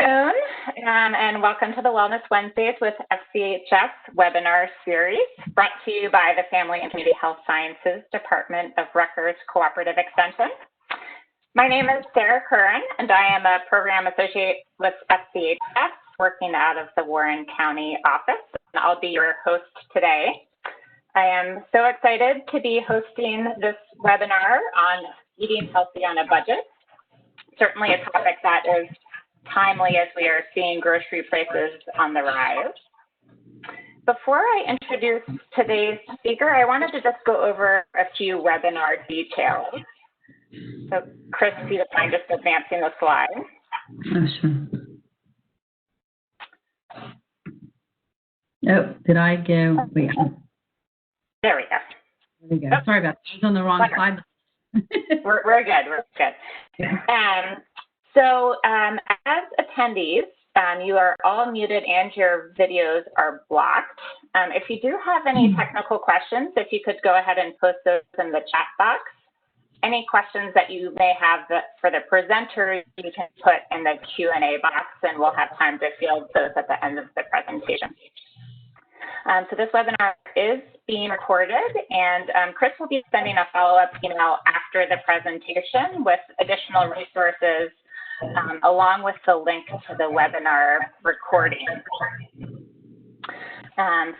afternoon, and welcome to the Wellness Wednesdays with FCHS webinar series, brought to you by the Family and Community Health Sciences Department of Rutgers Cooperative Extension. My name is Sarah Curran, and I am a program associate with FCHS, working out of the Warren County office, and I'll be your host today. I am so excited to be hosting this webinar on eating healthy on a budget. Certainly a topic that is timely as we are seeing grocery prices on the rise. Before I introduce today's speaker, I wanted to just go over a few webinar details. So Chris, if you don't mind just advancing the slide. Oh, sure. Oh, did I go? Wait. There we go. There we go. Oh. Sorry about that. I was on the wrong slide. We're good. We're good. Yeah. As attendees, you are all muted and your videos are blocked. If you do have any technical questions, if you could go ahead and post those in the chat box. Any questions that you may have for the presenters, you can put in the Q&A box, and we'll have time to field those at the end of the presentation. So this webinar is being recorded, and Chris will be sending a follow-up email after the presentation with additional resources, along with the link to the webinar recording.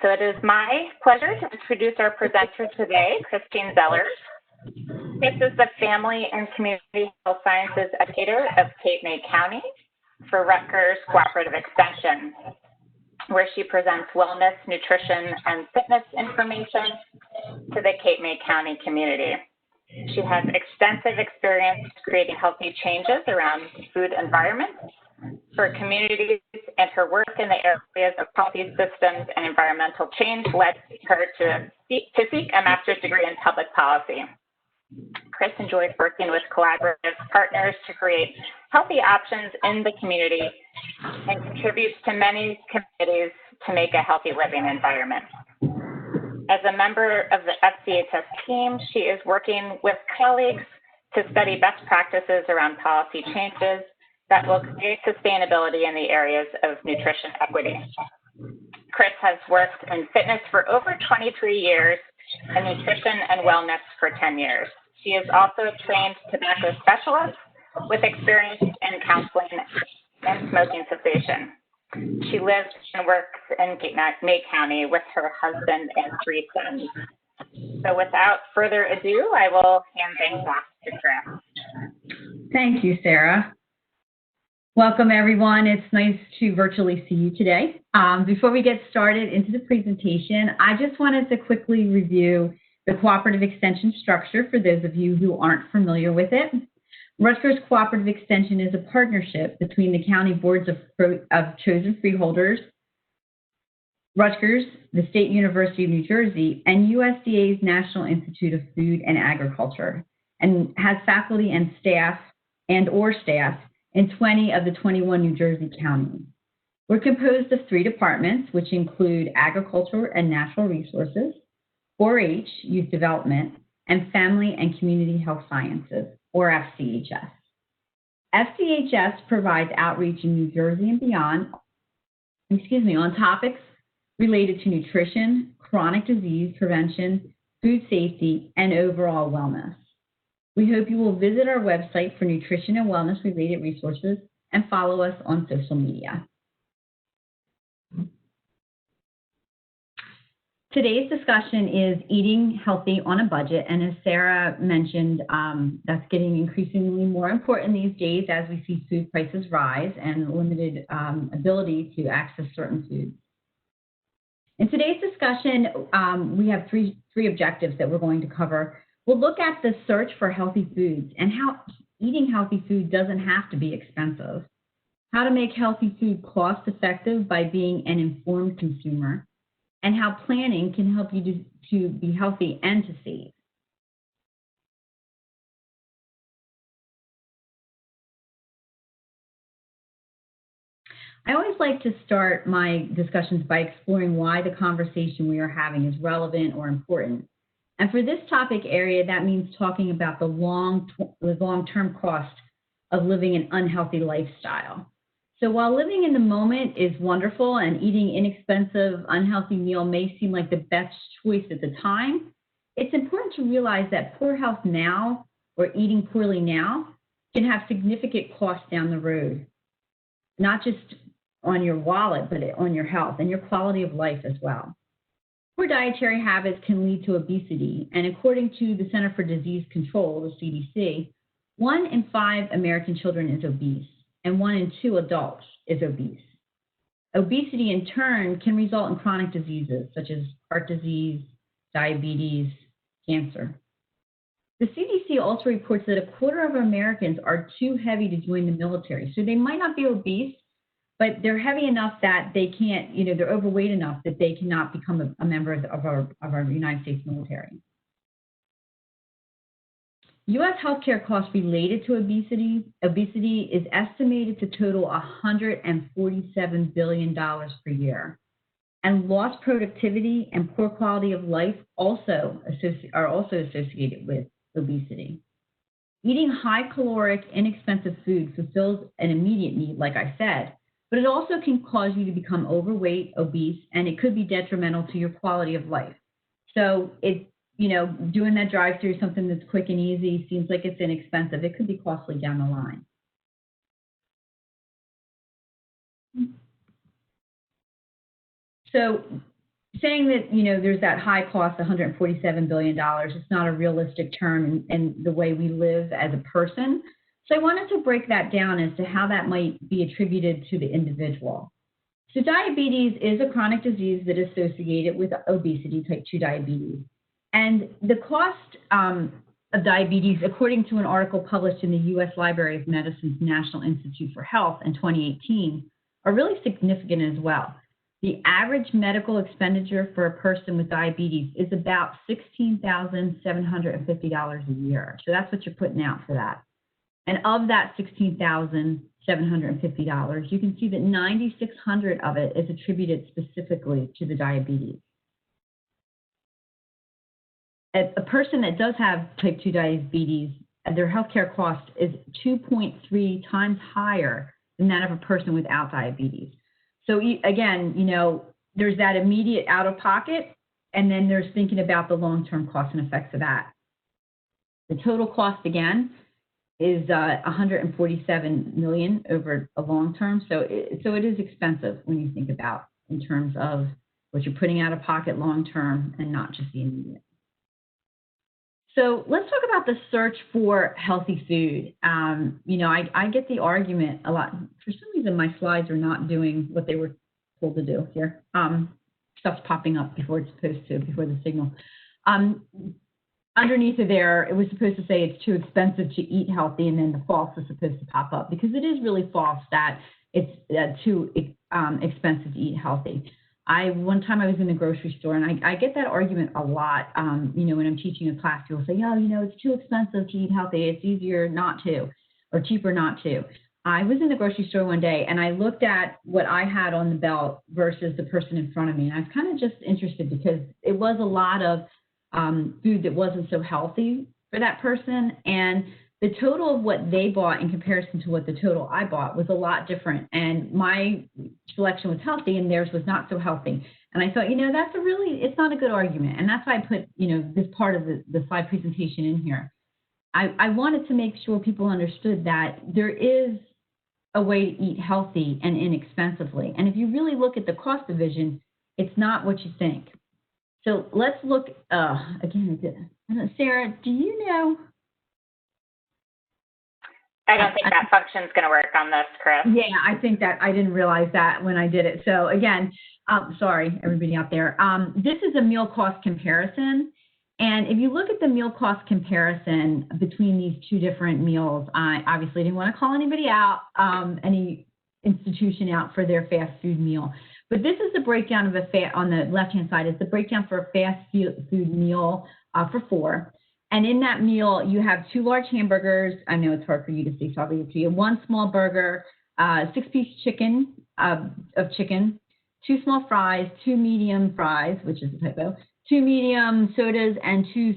So it is my pleasure to introduce our presenter today, Christine Zellers. Chris is the Family and Community Health Sciences Educator of Cape May County for Rutgers Cooperative Extension, where she presents wellness, nutrition, and fitness information to the Cape May County community. She has extensive experience creating healthy changes around food environments for communities, and her work in the areas of policy systems and environmental change led her to seek a master's degree in public policy. Chris enjoys working with collaborative partners to create healthy options in the community and contributes to many communities to make a healthy living environment. As a member of the FCHS team, she is working with colleagues to study best practices around policy changes that will create sustainability in the areas of nutrition equity. Chris has worked in fitness for over 23 years and nutrition and wellness for 10 years. She is also a trained tobacco specialist with experience in counseling and smoking cessation. She lives and works in Cape May County with her husband and 3 sons. So without further ado, I will hand things off to Chris. Thank you, Sarah. Welcome, everyone. It's nice to virtually see you today. Before we get started into the presentation, I just wanted to quickly review the Cooperative Extension structure for those of you who aren't familiar with it. Rutgers Cooperative Extension is a partnership between the county boards of chosen freeholders, Rutgers, the State University of New Jersey, and USDA's National Institute of Food and Agriculture, and has faculty and staff or staff in 20 of the 21 New Jersey counties. We're composed of 3 departments, which include Agriculture and Natural Resources, 4-H, Youth Development, and Family and Community Health Sciences, or FCHS. FCHS provides outreach in New Jersey and beyond, on topics related to nutrition, chronic disease prevention, food safety, and overall wellness. We hope you will visit our website for nutrition and wellness related resources and follow us on social media. Today's discussion is eating healthy on a budget, and as Sarah mentioned, that's getting increasingly more important these days as we see food prices rise and limited ability to access certain foods. In today's discussion, we have three objectives that we're going to cover. We'll look at the search for healthy foods and how eating healthy food doesn't have to be expensive, how to make healthy food cost effective by being an informed consumer, and how planning can help you to be healthy and to save. I always like to start my discussions by exploring why the conversation we are having is relevant or important. And for this topic area, that means talking about the long-term cost of living an unhealthy lifestyle. So while living in the moment is wonderful and eating inexpensive, unhealthy meal may seem like the best choice at the time, it's important to realize that poor health now or eating poorly now can have significant costs down the road, not just on your wallet, but on your health and your quality of life as well. Poor dietary habits can lead to obesity, and according to the Center for Disease Control, the CDC, 1 in 5 American children is obese, and 1 in 2 adults is obese. Obesity, in turn, can result in chronic diseases such as heart disease, diabetes, cancer. The CDC also reports that 1/4 of Americans are too heavy to join the military. So they might not be obese, but they're heavy enough that they can't, they're overweight enough that they cannot become a member of our United States military. U.S. healthcare costs related to obesity is estimated to total $147 billion per year. And lost productivity and poor quality of life are also associated with obesity. Eating high caloric, inexpensive food fulfills an immediate need, like I said, but it also can cause you to become overweight, obese, and it could be detrimental to your quality of life. So doing that drive-through, something that's quick and easy, seems like it's inexpensive. It could be costly down the line. So saying that, there's that high cost, $147 billion, it's not a realistic term in the way we live as a person. So I wanted to break that down as to how that might be attributed to the individual. So diabetes is a chronic disease that is associated with obesity, type 2 diabetes. And the cost of diabetes, according to an article published in the U.S. Library of Medicine's National Institute for Health in 2018, are really significant as well. The average medical expenditure for a person with diabetes is about $16,750 a year. So that's what you're putting out for that. And of that $16,750, you can see that $9,600 of it is attributed specifically to the diabetes. A person that does have type 2 diabetes, their healthcare cost is 2.3 times higher than that of a person without diabetes. So again, there's that immediate out-of-pocket, and then there's thinking about the long-term costs and effects of that. The total cost, again, is $147 million over a long term. So it is expensive when you think about in terms of what you're putting out of pocket long term and not just the immediate. So let's talk about the search for healthy food. I get the argument a lot. For some reason, my slides are not doing what they were told to do here. Stuff's popping up before it's supposed to, before the signal. Underneath of there, it was supposed to say it's too expensive to eat healthy, and then the false is supposed to pop up because it is really false that it's too expensive to eat healthy. One time I was in the grocery store, and I get that argument a lot. When I'm teaching a class, people say, it's too expensive to eat healthy. It's easier not to, or cheaper not to. I was in the grocery store one day, and I looked at what I had on the belt versus the person in front of me. And I was kind of just interested because it was a lot of food that wasn't so healthy for that person. And the total of what they bought in comparison to what the total I bought was a lot different. And my selection was healthy and theirs was not so healthy. And I thought, it's not a good argument. And that's why I put, this part of the slide presentation in here. I wanted to make sure people understood that there is a way to eat healthy and inexpensively. And if you really look at the cost division, it's not what you think. So let's look, again, Sarah, do you know? I don't think that function's going to work on this, Chris. Yeah, I think that I didn't realize that when I did it. So again, sorry, everybody out there. This is a meal cost comparison. And if you look at the meal cost comparison between these two different meals, I obviously didn't want to call anybody out, any institution out for their fast food meal. But this is the breakdown of on the left-hand side, is the breakdown for a fast food meal for 4. And in that meal, you have 2 large hamburgers. I know it's hard for you to see, so I'll read it to you. 1 small burger, 6-piece chicken, 2 small fries, 2 medium fries, which is a typo, 2 medium sodas, and 2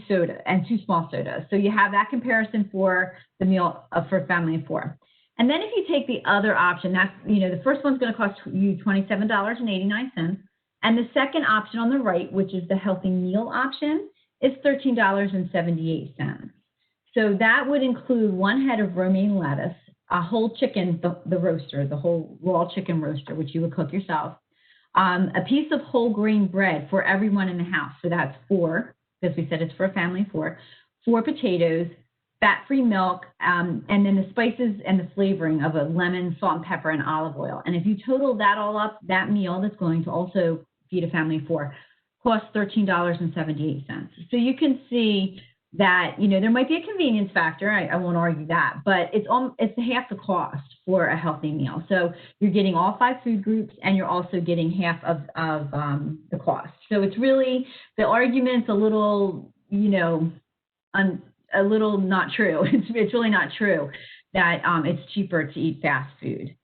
small sodas. So you have that comparison for the meal for a family of 4. And then if you take the other option, that's, the first one's going to cost you $27.89. And the second option on the right, which is the healthy meal option, is $13.78. So that would include 1 head of romaine lettuce, a whole chicken, the roaster, the whole raw chicken roaster, which you would cook yourself, a piece of whole grain bread for everyone in the house. So that's 4, because we said it's for a family of 4, 4 potatoes, fat-free milk, and then the spices and the flavoring of a lemon, salt and pepper, and olive oil. And if you total that all up, that meal that's going to also feed a family of 4 costs $13.78. So you can see that, there might be a convenience factor. I won't argue that, but it's half the cost for a healthy meal. So you're getting all 5 food groups, and you're also getting half of the cost. So it's really, the argument's a little, a little not true. It's really not true that it's cheaper to eat fast food.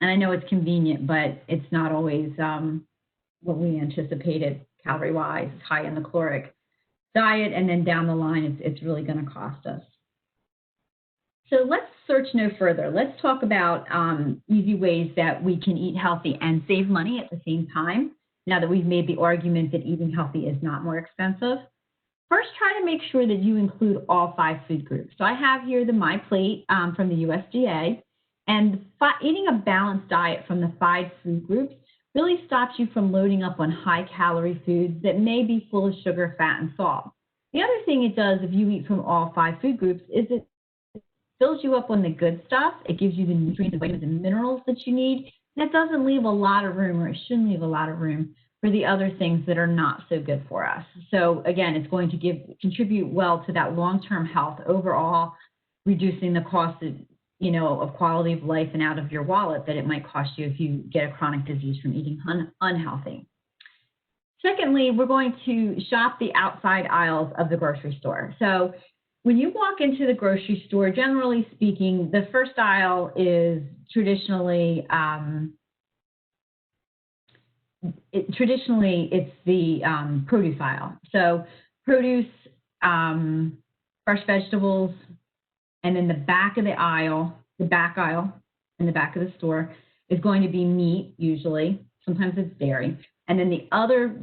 And I know it's convenient, but it's not always what we anticipated calorie-wise. It's high in the caloric diet, and then down the line, it's really going to cost us. So let's search no further. Let's talk about easy ways that we can eat healthy and save money at the same time, now that we've made the argument that eating healthy is not more expensive. First, try to make sure that you include all 5 food groups. So I have here the My Plate from the USDA, and eating a balanced diet from the 5 food groups really stops you from loading up on high-calorie foods that may be full of sugar, fat, and salt. The other thing it does if you eat from all 5 food groups is it fills you up on the good stuff. It gives you the nutrients, vitamins, and minerals that you need, and it doesn't leave a lot of room, or it shouldn't leave a lot of room, for the other things that are not so good for us. So again, it's going to contribute well to that long-term health overall, reducing the cost of quality of life and out of your wallet that it might cost you if you get a chronic disease from eating unhealthy. Secondly, we're going to shop the outside aisles of the grocery store. So when you walk into the grocery store, generally speaking, the first aisle is traditionally it's the produce aisle. So produce, fresh vegetables, and then the back of the aisle, the back aisle in the back of the store is going to be meat, usually. Sometimes it's dairy. And then the other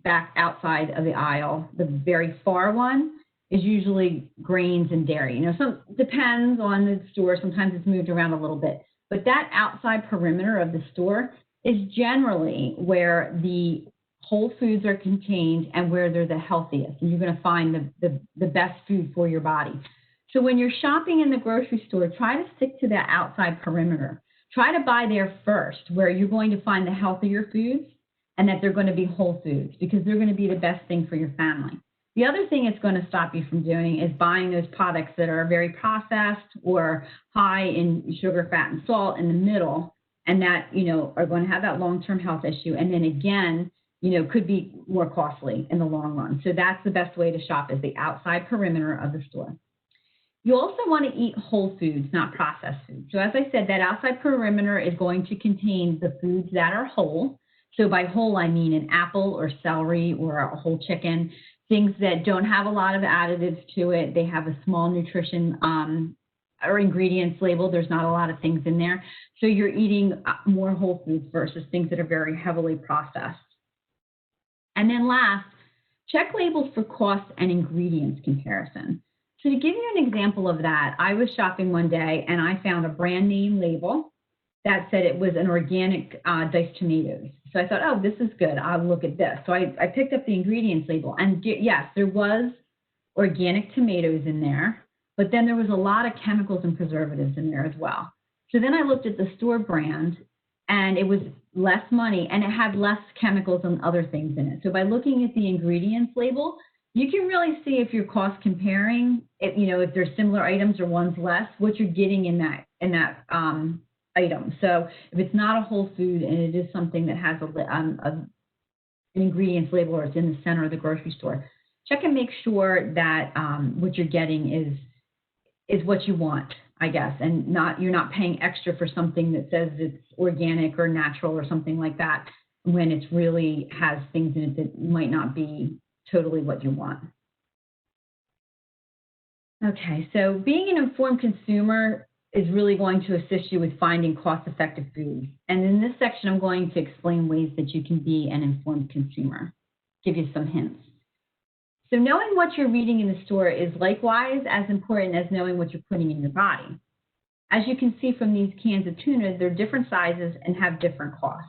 back outside of the aisle, the very far one, is usually grains and dairy. Some depends on the store. Sometimes it's moved around a little bit. But that outside perimeter of the store is generally where the whole foods are contained and where they're the healthiest. And you're going to find the best food for your body. So when you're shopping in the grocery store, try to stick to that outside perimeter. Try to buy there first, where you're going to find the healthier foods and that they're going to be whole foods, because they're going to be the best thing for your family. The other thing it's going to stop you from doing is buying those products that are very processed or high in sugar, fat, and salt in the middle, and that, are going to have that long-term health issue. And then again, could be more costly in the long run. So that's the best way to shop, is the outside perimeter of the store. You also want to eat whole foods, not processed foods. So as I said, that outside perimeter is going to contain the foods that are whole. So by whole, I mean an apple or celery or a whole chicken, things that don't have a lot of additives to it. They have a small nutrition or ingredients label. There's not a lot of things in there. So you're eating more whole foods versus things that are very heavily processed. And then last, check labels for cost and ingredients comparison. So to give you an example of that, I was shopping one day and I found a brand name label that said it was an organic diced tomatoes. So I thought, oh, this is good. I'll look at this. So I picked up the ingredients label, and yes, there was organic tomatoes in there, but then there was a lot of chemicals and preservatives in there as well. So then I looked at the store brand, and it was less money, and it had less chemicals and other things in it. So by looking at the ingredients label, you can really see if you're cost comparing, if there's similar items or one's less, what you're getting in that item. So if it's not a whole food and it is something that has an ingredients label, or it's in the center of the grocery store, check and make sure that what you're getting is what you want, I guess, and you're not paying extra for something that says it's organic or natural or something like that, when it really has things in it that might not be totally what you want. Okay, so being an informed consumer is really going to assist you with finding cost-effective foods. And in this section, I'm going to explain ways that you can be an informed consumer, give you some hints. So knowing what you're reading in the store is likewise as important as knowing what you're putting in your body. As you can see from these cans of tuna, they're different sizes and have different costs.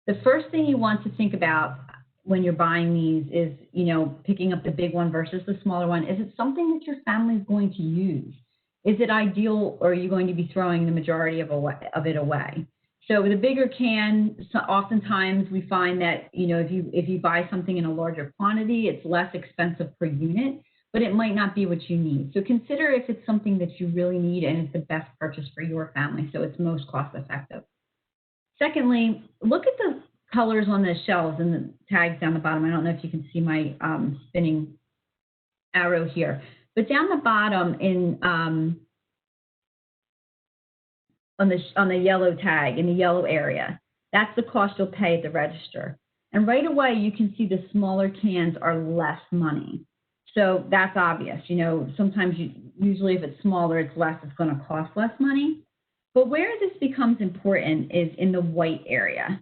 The first thing you want to think about when you're buying these is, picking up the big one versus the smaller one. Is it something that your family is going to use? Is it ideal, or are you going to be throwing the majority of it away? So with a bigger can, oftentimes we find that, if you buy something in a larger quantity, it's less expensive per unit, but it might not be what you need. So consider if it's something that you really need and it's the best purchase for your family, so it's most cost effective. Secondly, look at the colors on the shelves and the tags down the bottom. I don't know if you can see my spinning arrow here, but down the bottom on the yellow tag, in the yellow area, that's the cost you'll pay at the register. And right away, you can see the smaller cans are less money. So that's obvious. Sometimes usually if it's smaller, it's going to cost less money. But where this becomes important is in the white area.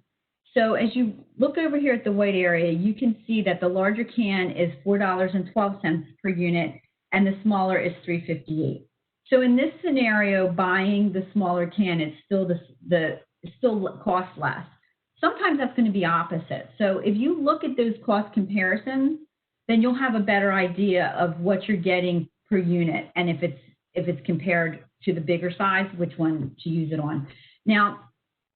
So as you look over here at the white area, you can see that the larger can is $4.12 per unit, and the smaller is $3.58. So in this scenario, buying the smaller can is still still costs less. Sometimes that's going to be opposite. So if you look at those cost comparisons, then you'll have a better idea of what you're getting per unit, and if it's compared to the bigger size, which one to use it on. Now,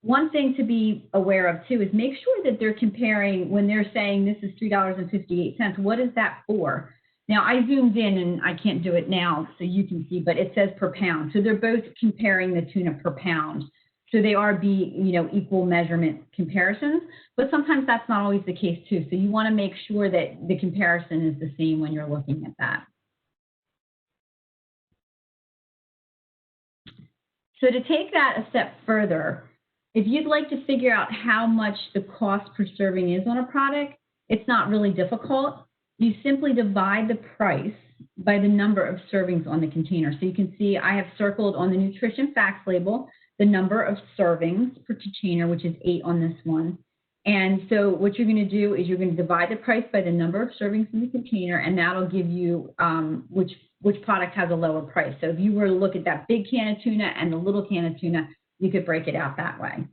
one thing to be aware of too is make sure that they're comparing when they're saying this is $3.58. What is that for? Now, I zoomed in, and I can't do it now so you can see, but it says per pound. So they're both comparing the tuna per pound. So they are equal measurement comparisons, but sometimes that's not always the case too. So you want to make sure that the comparison is the same when you're looking at that. So to take that a step further, if you'd like to figure out how much the cost per serving is on a product, it's not really difficult. You simply divide the price by the number of servings on the container. So you can see I have circled on the nutrition facts label the number of servings per container, which is 8 on this one. And so what you're going to do is you're going to divide the price by the number of servings in the container, and that'll give you which product has a lower price. So if you were to look at that big can of tuna and the little can of tuna, you could break it out that way.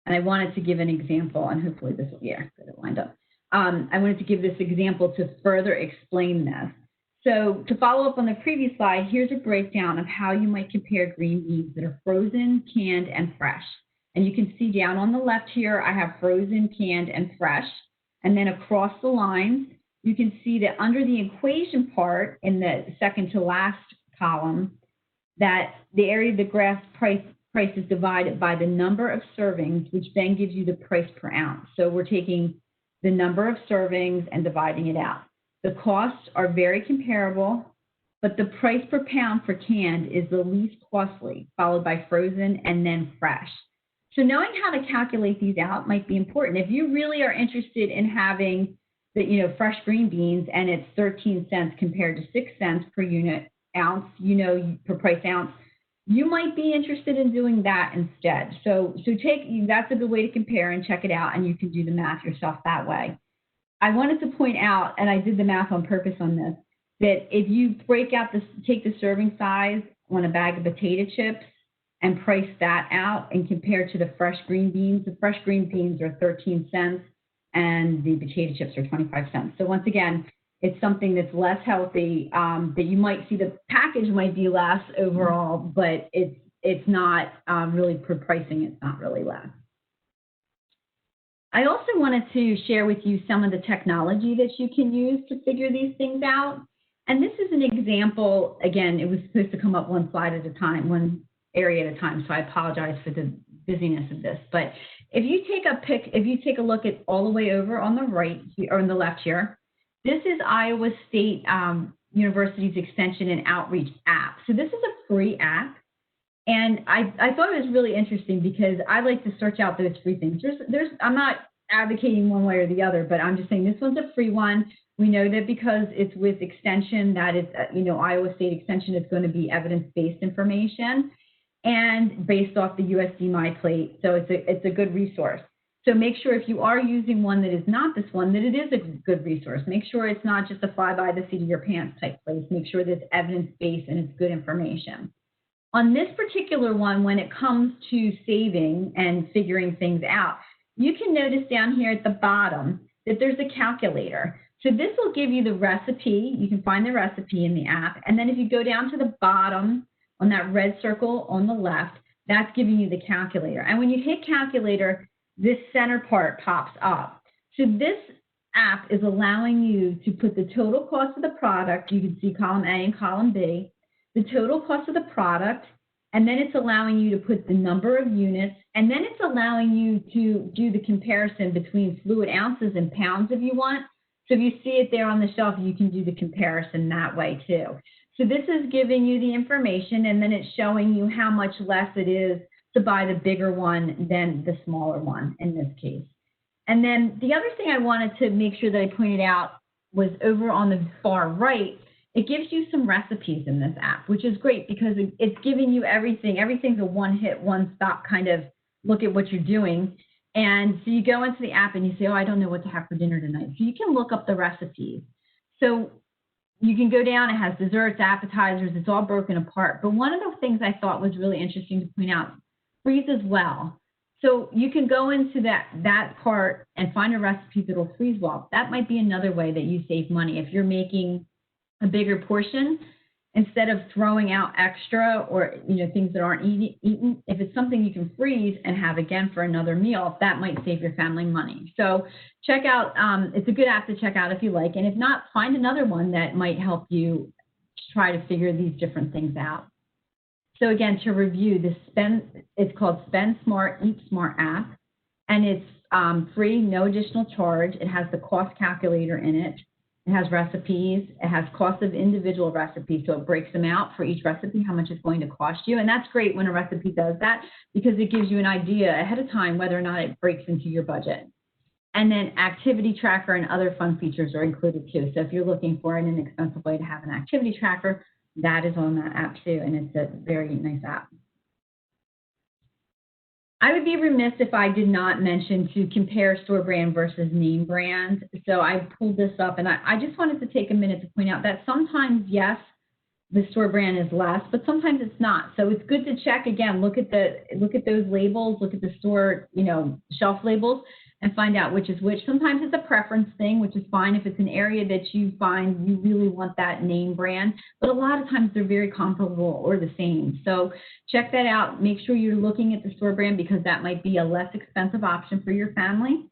And I wanted to give an example, and hopefully this will, get it lined up. I wanted to give this example to further explain this. So to follow up on the previous slide, here's a breakdown of how you might compare green beans that are frozen, canned, and fresh. And you can see down on the left here, I have frozen, canned, and fresh. And then across the lines, you can see that under the equation part in the second to last column, that the area of the graph price is divided by the number of servings, which then gives you the price per ounce. So we're taking the number of servings and dividing it out. The costs are very comparable, but the price per pound for canned is the least costly, followed by frozen and then fresh. So knowing how to calculate these out might be important. If you really are interested in having the fresh green beans and it's 13 cents compared to 6 cents per unit ounce, per price ounce, you might be interested in doing that instead. So that's a good way to compare and check it out, and you can do the math yourself that way. I wanted to point out, and I did the math on purpose on this, that if you take the serving size on a bag of potato chips and price that out and compare to the fresh green beans, the fresh green beans are 13 cents and the potato chips are 25 cents. So once again, it's something that's less healthy, that you might see the package might be less overall, but it's not really per pricing, it's not really less. I also wanted to share with you some of the technology that you can use to figure these things out. And this is an example. Again, it was supposed to come up one slide at a time, one area at a time, so I apologize for the busyness of this. But if you take a look at all the way over on the right, or on the left here, this is Iowa State University's Extension and Outreach app. So this is a free app. And I thought it was really interesting because I like to search out those free things. I'm not advocating one way or the other, but I'm just saying this one's a free one. We know that because it's with Extension, that is, Iowa State Extension is going to be evidence-based information and based off the USD MyPlate. So it's a good resource. So make sure if you are using one that is not this one, that it is a good resource. Make sure it's not just a fly by the seat of your pants type place. Make sure that it's evidence-based and it's good information. On this particular one, when it comes to saving and figuring things out, you can notice down here at the bottom that there's a calculator. So this will give you the recipe. You can find the recipe in the app. And then if you go down to the bottom on that red circle on the left, that's giving you the calculator. And when you hit calculator, this center part pops up. So this app is allowing you to put the total cost of the product. You can see column A and column B, the total cost of the product, and then it's allowing you to put the number of units, and then it's allowing you to do the comparison between fluid ounces and pounds if you want. So if you see it there on the shelf, you can do the comparison that way too. So this is giving you the information, and then it's showing you how much less it is to buy the bigger one than the smaller one in this case. And then the other thing I wanted to make sure that I pointed out was over on the far right, it gives you some recipes in this app, which is great because it's giving you everything. Everything's a one-hit, one-stop kind of look at what you're doing. And so you go into the app and you say, oh, I don't know what to have for dinner tonight. So you can look up the recipes. So you can go down, it has desserts, appetizers, it's all broken apart. But one of the things I thought was really interesting to point out, freeze as well. So you can go into that part and find a recipe that will freeze well. That might be another way that you save money. If you're making a bigger portion, instead of throwing out extra or things that aren't eaten, if it's something you can freeze and have again for another meal, that might save your family money. So check out, it's a good app to check out if you like, and if not, find another one that might help you try to figure these different things out. So again, to review, it's called Spend Smart, Eat Smart app, and it's free, no additional charge. It has the cost calculator in it. It has recipes. It has cost of individual recipes, so it breaks them out for each recipe, how much it's going to cost you. And that's great when a recipe does that because it gives you an idea ahead of time whether or not it breaks into your budget. And then activity tracker and other fun features are included too. So if you're looking for an inexpensive way to have an activity tracker, that is on that app too, and it's a very nice app. I would be remiss if I did not mention to compare store brand versus name brand. So I pulled this up, and I just wanted to take a minute to point out that sometimes, yes, the store brand is less, but sometimes it's not. So it's good to check again. Look at those labels. Look at the store, shelf labels, and find out which is which. Sometimes it's a preference thing, which is fine if it's an area that you find you really want that name brand. But a lot of times they're very comparable or the same. So check that out. Make sure you're looking at the store brand because that might be a less expensive option for your family.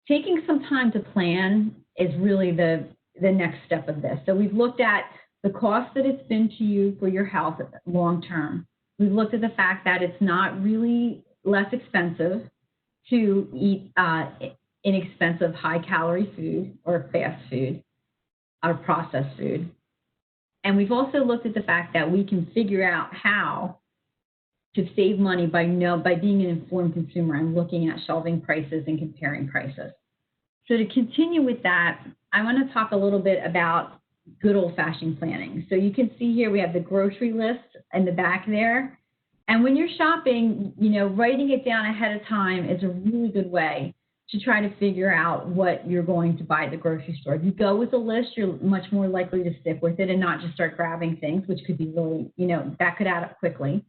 Taking some time to plan is really the next step of this. So we've looked at the cost that it's been to you for your health long term. We've looked at the fact that it's not really less expensive to eat inexpensive high-calorie food or fast food or processed food. And we've also looked at the fact that we can figure out how to save money by being an informed consumer and looking at shelving prices and comparing prices. So to continue with that, I want to talk a little bit about good old-fashioned planning. So you can see here we have the grocery list in the back there. And when you're shopping, writing it down ahead of time is a really good way to try to figure out what you're going to buy at the grocery store. If you go with a list, you're much more likely to stick with it and not just start grabbing things, which could be really, that could add up quickly.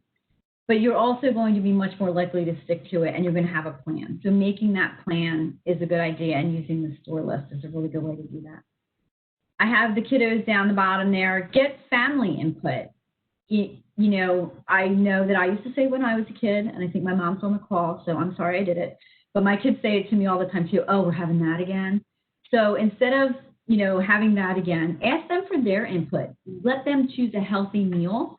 But you're also going to be much more likely to stick to it, and you're going to have a plan. So making that plan is a good idea, and using the store list is a really good way to do that. I have the kiddos down the bottom there. Get family input. I know that I used to say when I was a kid, and I think my mom's on the call, so I'm sorry I did it, but my kids say it to me all the time too, oh, we're having that again. So instead of, having that again, ask them for their input. Let them choose a healthy meal,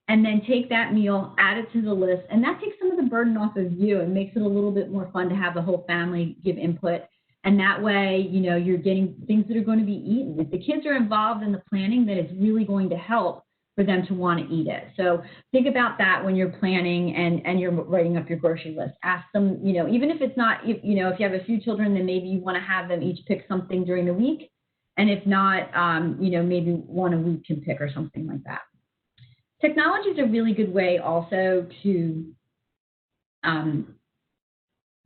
and then take that meal, add it to the list, and that takes some of the burden off of you and makes it a little bit more fun to have the whole family give input. And that way, you're getting things that are going to be eaten. If the kids are involved in the planning, then it's really going to help for them to want to eat it. So think about that when you're planning and you're writing up your grocery list. Ask them, you know, even if it's not, if you have a few children, then maybe you want to have them each pick something during the week. And if not, maybe one a week can pick or something like that. Technology is a really good way also to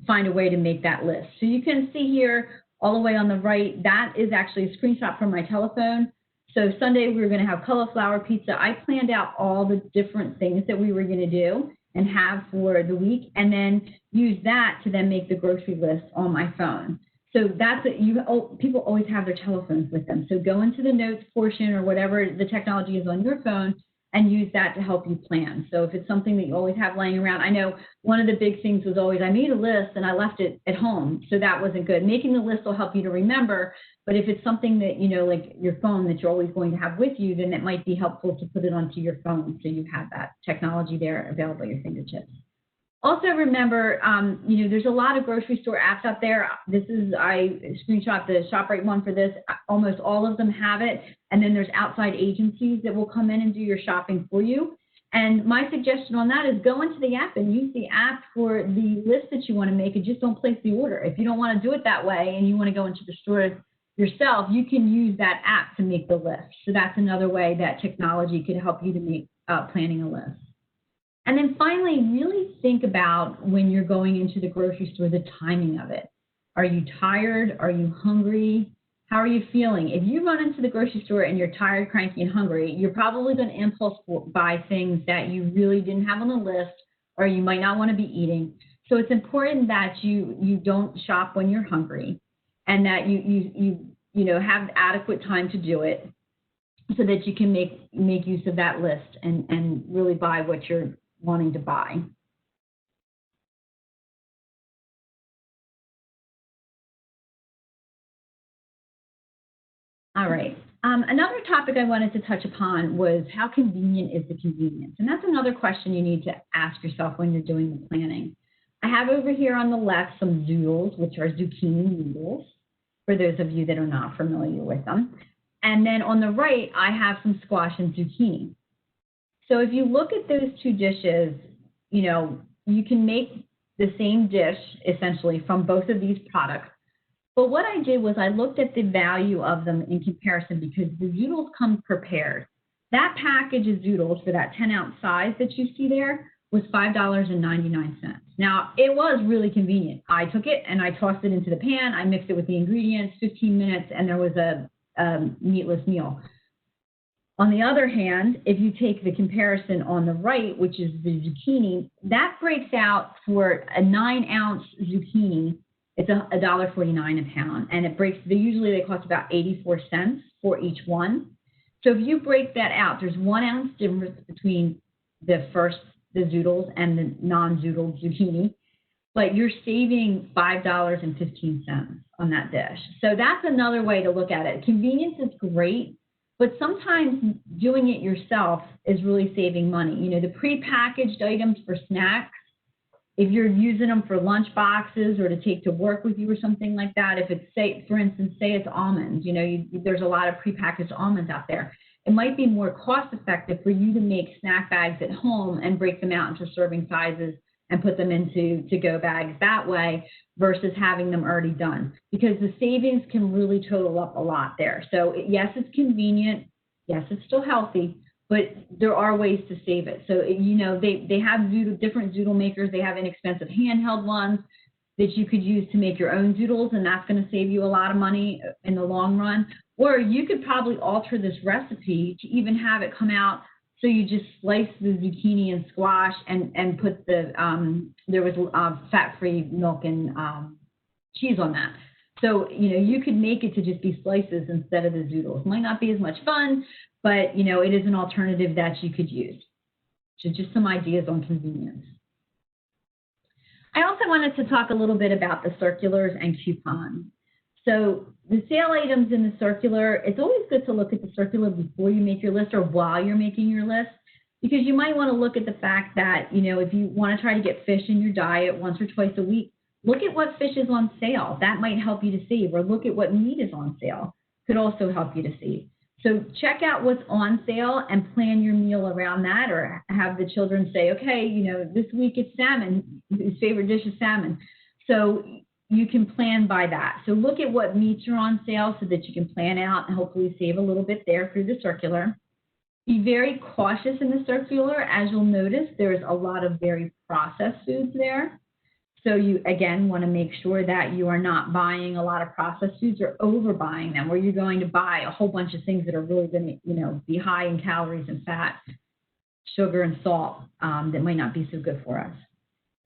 find a way to make that list. So you can see here all the way on the right, that is actually a screenshot from my telephone. So Sunday we were going to have cauliflower pizza. I planned out all the different things that we were going to do and have for the week, and then use that to then make the grocery list on my phone. So that's people always have their telephones with them. So go into the notes portion or whatever the technology is on your phone and use that to help you plan. So if it's something that you always have laying around, I know one of the big things was always I made a list and I left it at home, so that wasn't good. Making the list will help you to remember, but if it's something that, like your phone that you're always going to have with you, then it might be helpful to put it onto your phone so you have that technology there available at your fingertips. Also remember, there's a lot of grocery store apps out there. I screenshot the ShopRite one for this. Almost all of them have it. And then there's outside agencies that will come in and do your shopping for you. And my suggestion on that is go into the app and use the app for the list that you want to make, and just don't place the order. If you don't want to do it that way and you want to go into the store yourself, you can use that app to make the list. So that's another way that technology could help you to make planning a list. And then finally, really think about when you're going into the grocery store, the timing of it. Are you tired? Are you hungry? How are you feeling? If you run into the grocery store and you're tired, cranky, and hungry, you're probably going to impulse buy things that you really didn't have on the list, or you might not want to be eating. So it's important that you don't shop when you're hungry, and that you have adequate time to do it, so that you can make use of that list and really buy what you're wanting to buy. All right. Another topic I wanted to touch upon was how convenient is the convenience? And that's another question you need to ask yourself when you're doing the planning. I have over here on the left some zoodles, which are zucchini noodles, for those of you that are not familiar with them. And then on the right, I have some squash and zucchini. So if you look at those two dishes, you can make the same dish essentially from both of these products. But what I did was I looked at the value of them in comparison, because the zoodles come prepared. That package of zoodles for that 10-ounce size that you see there was $5.99. Now, it was really convenient. I took it and I tossed it into the pan. I mixed it with the ingredients, 15 minutes, and there was a meatless meal. On the other hand, if you take the comparison on the right, which is the zucchini, that breaks out for a 9-ounce zucchini. It's $1.49 a pound, and usually they cost about 84 cents for each one. So if you break that out, there's 1 ounce difference between the zoodles and the non-zoodled zucchini, but you're saving $5.15 on that dish. So that's another way to look at it. Convenience is great, but sometimes doing it yourself is really saving money. The prepackaged items for snacks, if you're using them for lunch boxes or to take to work with you or something like that, if it's, for instance, it's almonds, there's a lot of prepackaged almonds out there. It might be more cost effective for you to make snack bags at home and break them out into serving sizes and put them into to-go bags that way, versus having them already done, because the savings can really total up a lot there. So yes, it's convenient. Yes, it's still healthy, but there are ways to save it. So, they have different zoodle makers. They have inexpensive handheld ones that you could use to make your own zoodles, and that's going to save you a lot of money in the long run. Or you could probably alter this recipe to even have it come out so you just slice the zucchini and squash and put there was fat-free milk and cheese on that. So, you could make it to just be slices instead of the zoodles. Might not be as much fun, but, it is an alternative that you could use. So just some ideas on convenience. I also wanted to talk a little bit about the circulars and coupons. So the sale items in the circular, it's always good to look at the circular before you make your list or while you're making your list, because you might want to look at the fact that, if you want to try to get fish in your diet once or twice a week, look at what fish is on sale. That might help you to save. Or look at what meat is on sale. Could also help you to save. So check out what's on sale and plan your meal around that, or have the children say, okay, you know, this week it's salmon, his favorite dish is salmon. So you can plan by that. So look at what meats are on sale so that you can plan out and hopefully save a little bit there through the circular. Be very cautious in the circular. As you'll notice, there's a lot of very processed foods there. So you, again, want to make sure that you are not buying a lot of processed foods or overbuying them, where you're going to buy a whole bunch of things that are really going to, you know, be high in calories and fat, sugar and salt, that might not be so good for us.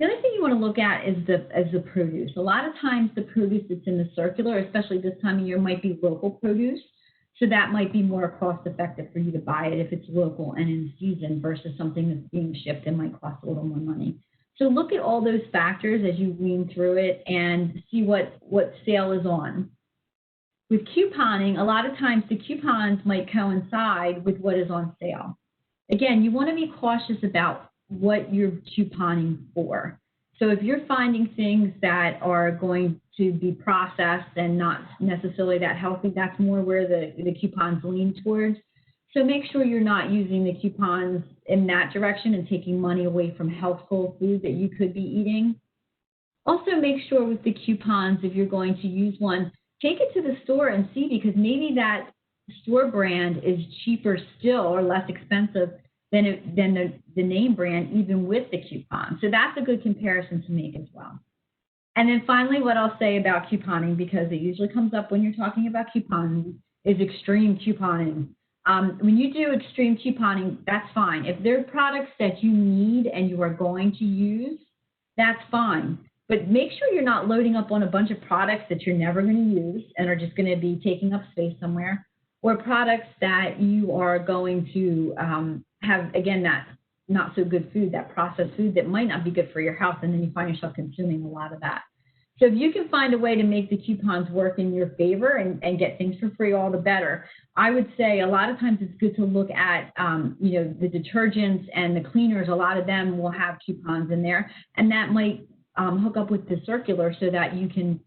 The other thing you want to look at is the produce. A lot of times the produce that's in the circular, especially this time of year, might be local produce. So that might be more cost effective for you to buy it if it's local and in season versus something that's being shipped and might cost a little more money. So look at all those factors as you read through it and see what sale is on. With couponing, a lot of times the coupons might coincide with what is on sale. Again, you want to be cautious about what you're couponing for. So if you're finding things that are going to be processed and not necessarily that healthy, that's more where the coupons lean towards. So make sure you're not using the coupons in that direction and taking money away from healthful food that you could be eating. Also make sure with the coupons, if you're going to use one, take it to the store and see, because maybe that store brand is cheaper still or less expensive than the name brand, even with the coupon. So that's a good comparison to make as well. And then finally, what I'll say about couponing, because it usually comes up when you're talking about couponing, is extreme couponing. When you do extreme couponing, that's fine. If there are products that you need and you are going to use, that's fine. But make sure you're not loading up on a bunch of products that you're never going to use and are just going to be taking up space somewhere, or products that you are going to have, again, that not so good food, that processed food that might not be good for your health, and then you find yourself consuming a lot of that. So if you can find a way to make the coupons work in your favor and get things for free, all the better. I would say a lot of times it's good to look at, you know, the detergents and the cleaners. A lot of them will have coupons in there, and that might hook up with the circular so that you can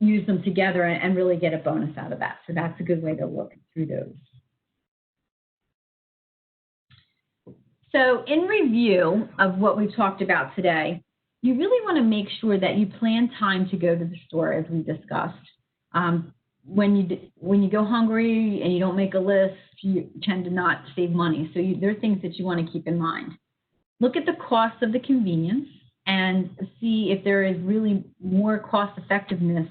use them together and really get a bonus out of that. So that's a good way to look through those. So in review of what we've talked about today, you really want to make sure that you plan time to go to the store, as we discussed. When you go hungry and you don't make a list, you tend to not save money. So there are things that you want to keep in mind. Look at the cost of the convenience and see if there is really more cost effectiveness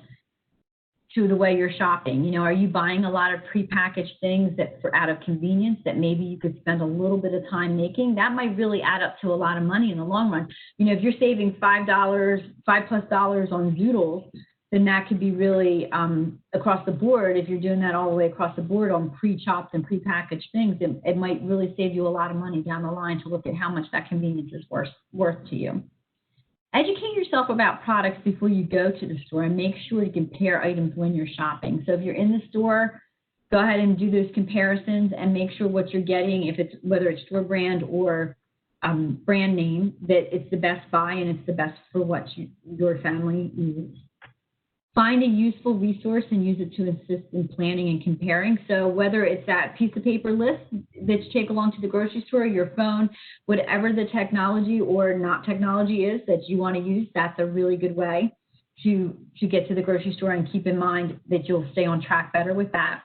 to the way you're shopping. You know, are you buying a lot of prepackaged things that for out of convenience that maybe you could spend a little bit of time making? That might really add up to a lot of money in the long run. You know, if you're saving $5+ on zoodles, then that could be really across the board. If you're doing that all the way across the board on pre-chopped and prepackaged things, it might really save you a lot of money down the line to look at how much that convenience is worth to you. Educate yourself about products before you go to the store, and make sure to compare items when you're shopping. So if you're in the store, go ahead and do those comparisons and make sure what you're getting, whether it's store brand or brand name, that it's the best buy and it's the best for what your family needs. Find a useful resource and use it to assist in planning and comparing. So whether it's that piece of paper list that you take along to the grocery store, your phone, whatever the technology or not technology is that you want to use, that's a really good way to get to the grocery store, and keep in mind that you'll stay on track better with that.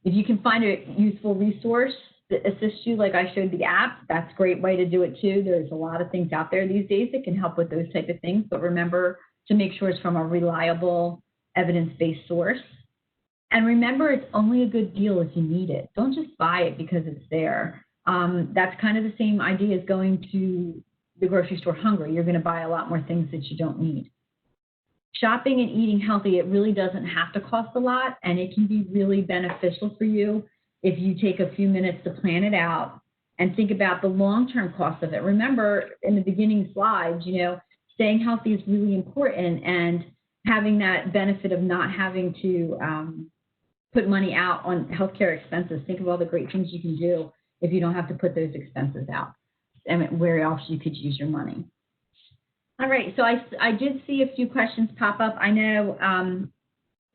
If you can find a useful resource that assists you, like I showed the app, that's a great way to do it too. There's a lot of things out there these days that can help with those type of things, but remember to make sure it's from a reliable, evidence-based source. And remember, it's only a good deal if you need it. Don't just buy it because it's there. That's kind of the same idea as going to the grocery store hungry. You're going to buy a lot more things that you don't need. Shopping and eating healthy, it really doesn't have to cost a lot, and it can be really beneficial for you if you take a few minutes to plan it out and think about the long-term cost of it. Remember, in the beginning slides, you know, staying healthy is really important, and having that benefit of not having to put money out on healthcare expenses. Think of all the great things you can do if you don't have to put those expenses out, and where else you could use your money. All right, so I did see a few questions pop up. I know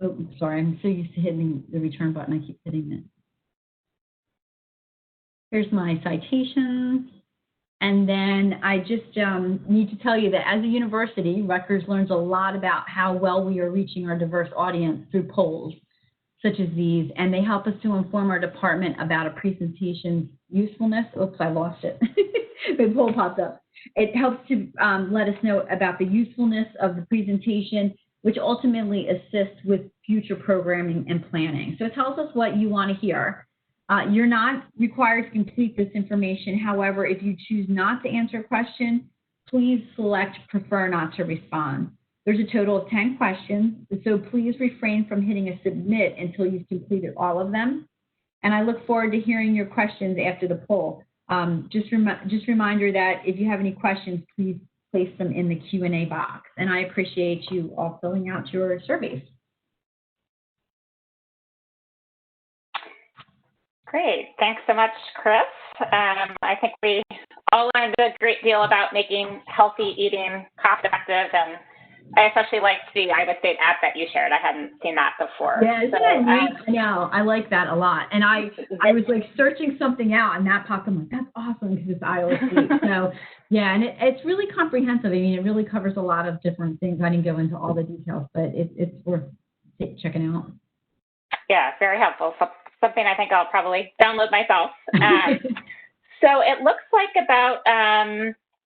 Oh, sorry, I'm so used to hitting the return button, I keep hitting it. Here's my citations. And then I just need to tell you that as a university, Rutgers learns a lot about how well we are reaching our diverse audience through polls such as these, and they help us to inform our department about a presentation's usefulness. Oops, I lost it. The poll popped up. It helps to let us know about the usefulness of the presentation, which ultimately assists with future programming and planning. So it tells us what you want to hear. You're not required to complete this information. However, if you choose not to answer a question, please select Prefer Not to Respond. There's a total of 10 questions, so please refrain from hitting a submit until you've completed all of them. And I look forward to hearing your questions after the poll. Just reminder that if you have any questions, please place them in the Q&A box. And I appreciate you all filling out your surveys. Great. Thanks so much, Chris. I think we all learned a great deal about making healthy eating cost-effective, and I especially liked the Iowa State app that you shared. I hadn't seen that before. Yeah, isn't that neat? I know. I like that a lot. And I was like searching something out, and that popped up. I'm like, that's awesome because it's Iowa State. So, yeah, and it's really comprehensive. I mean, it really covers a lot of different things. I didn't go into all the details, but it's worth checking out. Yeah, very helpful. So, something I think I'll probably download myself. So it looks like about,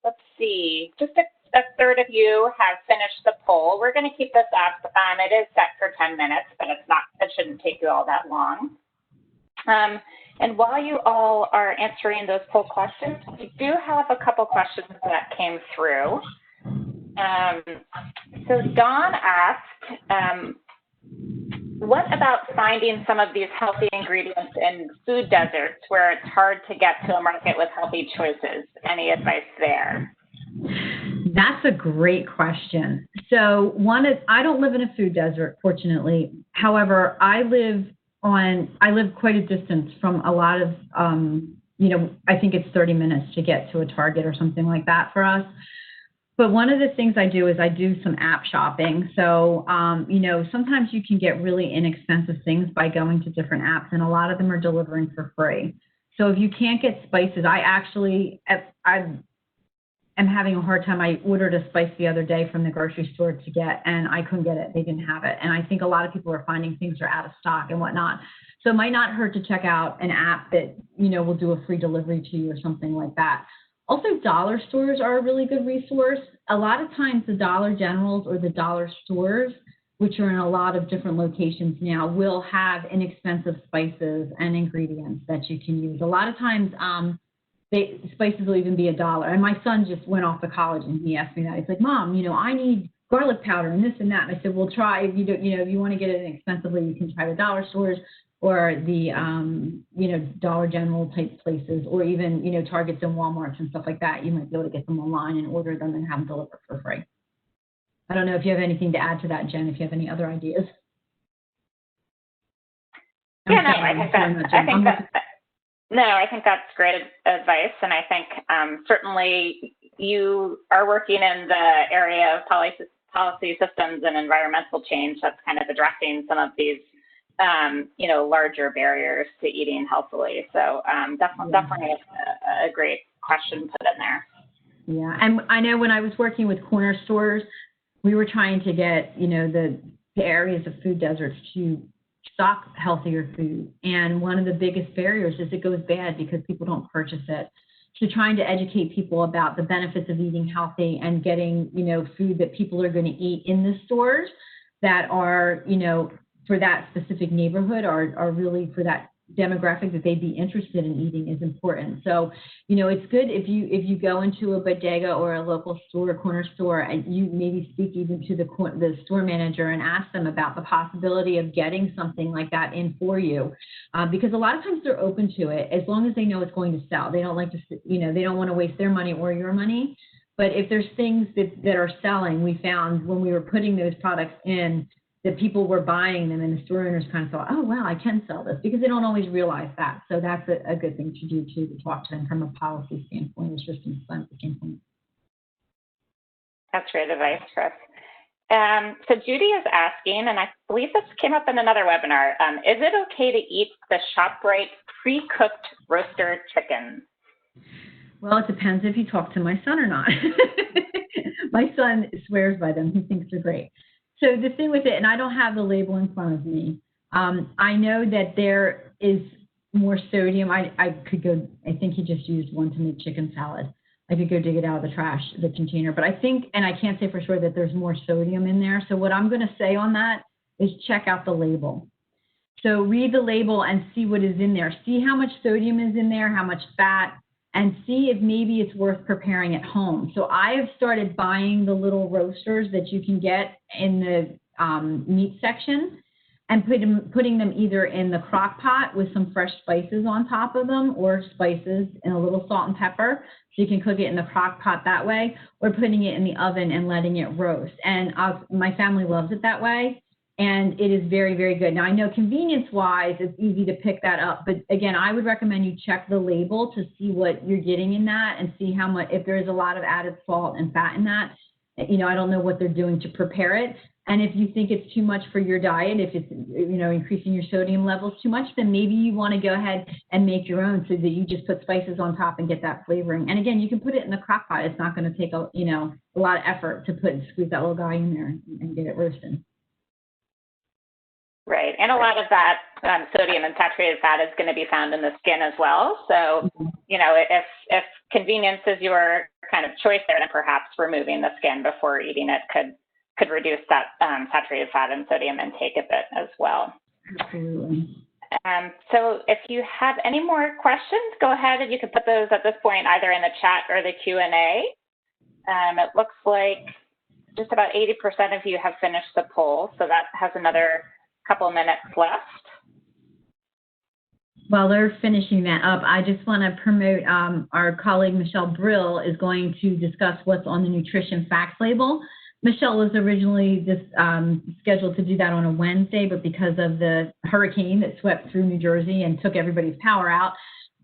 let's see, just a third of you have finished the poll. We're going to keep this up. It is set for 10 minutes, but it shouldn't take you all that long. And while you all are answering those poll questions, we do have a couple questions that came through. So Dawn asked, what about finding some of these healthy ingredients in food deserts where it's hard to get to a market with healthy choices? Any advice there? That's a great question. So I don't live in a food desert, fortunately. However, I live quite a distance from a lot of, I think it's 30 minutes to get to a Target or something like that for us. But one of the things I do is I do some app shopping. So, sometimes you can get really inexpensive things by going to different apps, and a lot of them are delivering for free. So if you can't get spices, I'm having a hard time. I ordered a spice the other day from the grocery store to get, and I couldn't get it. They didn't have it. And I think a lot of people are finding things are out of stock and whatnot. So it might not hurt to check out an app that, will do a free delivery to you or something like that. Also, dollar stores are a really good resource. A lot of times the Dollar Generals or the dollar stores, which are in a lot of different locations now, will have inexpensive spices and ingredients that you can use. A lot of times spices will even be $1. And my son just went off to college and he asked me that. He's like, Mom, I need garlic powder and this and that. And I said, well, try, if you want to get it inexpensively, you can try the dollar stores or the, Dollar General type places, or even, Targets and Walmarts and stuff like that. You might be able to get them online and order them and have them delivered for free. I don't know if you have anything to add to that, Jen, if you have any other ideas. Yeah, I think that's great advice. And I think certainly you are working in the area of policy systems and environmental change that's kind of addressing some of these larger barriers to eating healthily. So definitely a great question put in there. Yeah, and I know when I was working with corner stores, we were trying to get, the areas of food deserts to stock healthier food. And one of the biggest barriers is it goes bad because people don't purchase it. So trying to educate people about the benefits of eating healthy and getting, food that people are going to eat in the stores that are, for that specific neighborhood are really for that demographic that they'd be interested in eating is important. So, it's good if you go into a bodega or a local store, corner store, and you maybe speak even to the store manager and ask them about the possibility of getting something like that in for you, because a lot of times they're open to it as long as they know it's going to sell. They don't like to, they don't want to waste their money or your money. But if there's things that are selling, we found when we were putting those products in, that people were buying them, and the store owners kind of thought, oh, wow, I can sell this, because they don't always realize that. So that's a good thing to do, too, to talk to them from a policy standpoint or system standpoint. That's great advice, Chris. So Judy is asking, and I believe this came up in another webinar, is it okay to eat the ShopRite pre-cooked roaster chicken? Well, it depends if you talk to my son or not. My son swears by them. He thinks they're great. So the thing with it, and I don't have the label in front of me, I know that there is more sodium. I could go, I think he just used one to make chicken salad. I could go dig it out of the trash, the container. But I think, and I can't say for sure that there's more sodium in there. So what I'm going to say on that is check out the label. So read the label and see what is in there. See how much sodium is in there, how much fat, and see if maybe it's worth preparing at home. So I have started buying the little roasters that you can get in the meat section and putting them either in the crock pot with some fresh spices on top of them, or spices and a little salt and pepper. So you can cook it in the crock pot that way, or putting it in the oven and letting it roast. And my family loves it that way. And it is very, very good. Now, I know convenience-wise, it's easy to pick that up. But again, I would recommend you check the label to see what you're getting in that and see how much, if there's a lot of added salt and fat in that. You know, I don't know what they're doing to prepare it. And if you think it's too much for your diet, if it's, you know, increasing your sodium levels too much, then maybe you want to go ahead and make your own so that you just put spices on top and get that flavoring. And again, you can put it in the crock pot. It's not going to take a lot of effort to squeeze that little guy in there and get it roasted. Right, and a lot of that sodium and saturated fat is going to be found in the skin as well. So, you know, if convenience is your kind of choice there, then perhaps removing the skin before eating it could reduce that saturated fat and sodium intake a bit as well. Absolutely. So if you have any more questions, go ahead and you can put those at this point either in the chat or the Q&A. It looks like just about 80% of you have finished the poll, so that has another couple minutes left. While they're finishing that up, I just want to promote our colleague Michelle Brill is going to discuss what's on the nutrition facts label. Michelle was originally scheduled to do that on a Wednesday, but because of the hurricane that swept through New Jersey and took everybody's power out,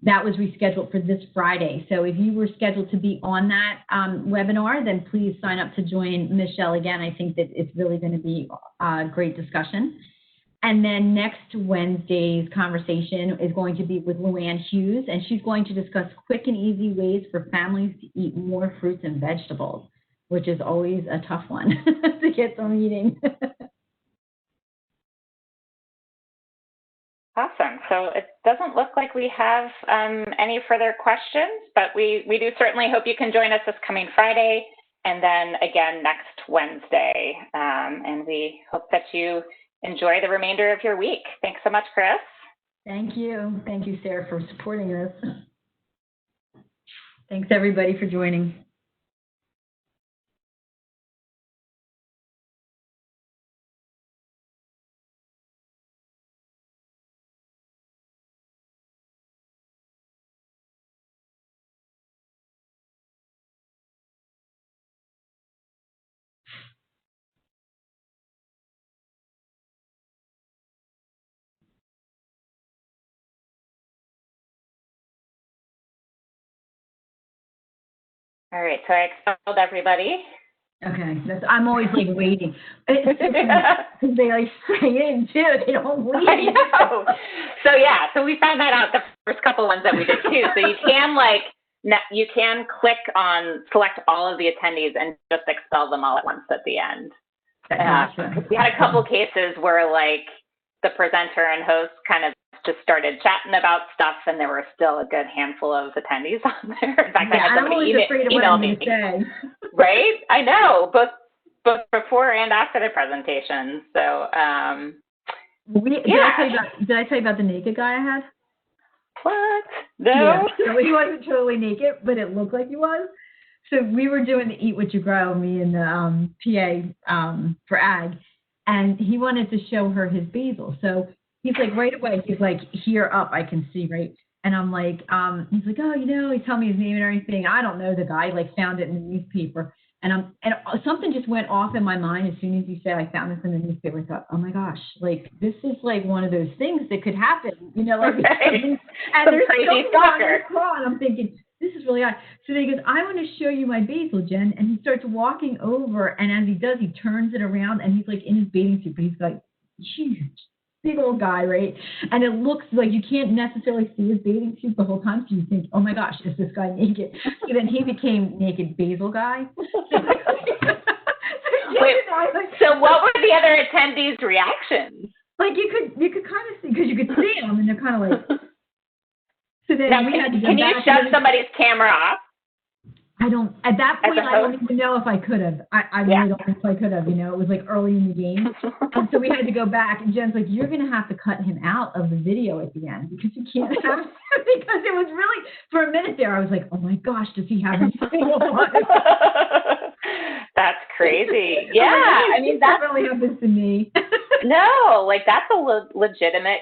that was rescheduled for this Friday. So if you were scheduled to be on that webinar, then please sign up to join Michelle again. I think that it's really going to be a great discussion. And then next Wednesday's conversation is going to be with Luann Hughes, and she's going to discuss quick and easy ways for families to eat more fruits and vegetables, which is always a tough one to get them eating. Awesome. So it doesn't look like we have any further questions, but we do certainly hope you can join us this coming Friday and then again next Wednesday. And we hope that you enjoy the remainder of your week. Thanks so much, Chris. Thank you. Thank you, Sarah, for supporting us. Thanks, everybody, for joining. All right, so I expelled everybody. Okay, I'm always like waiting. Because they like stay in too, they don't leave. I know. So yeah, so we found that out the first couple ones that we did too. So you can click on select all of the attendees and just expel them all at once at the end. We had a couple cases where like the presenter and host kind of just started chatting about stuff, and there were still a good handful of attendees on there. In fact, I had somebody email me. Right? I know, both before and after the presentation. So, did I tell you about the naked guy I had? What? No. Yeah, so he wasn't totally naked, but it looked like he was. So we were doing the Eat What You Grow, me and the PA for ag, and he wanted to show her his basil. So he's like, right away, he's like, here up, I can see, right? And I'm like, he's like, oh, he's telling me his name and everything. I don't know the guy, like found it in the newspaper. And something just went off in my mind as soon as you said, I found this in the newspaper. I thought, oh my gosh, like this is like one of those things that could happen, like, right. and there's crazy stalker. And I'm thinking, this is really odd. So then he goes, I want to show you my basil, Jen. And he starts walking over, and as he does, he turns it around, and he's like in his bathing suit, but he's like huge, big old guy, right? And it looks like you can't necessarily see his bathing suit the whole time, so you think, oh my gosh, is this guy naked? So then he became naked basil guy. Wait, so what were the other attendees' reactions? Like you could kind of see, because you could see them, and they're kind of like. So then now, we had to go can you back shut somebody's camera off? I don't, at that point, I don't even know if I could have. I really don't think I could have, it was like early in the game. And so we had to go back, and Jen's like, you're going to have to cut him out of the video at the end because you can't have him, because it was really, for a minute there, I was like, oh my gosh, does he have anything on? That's crazy. Yeah. I mean, that really happens to me. No, like that's a legitimate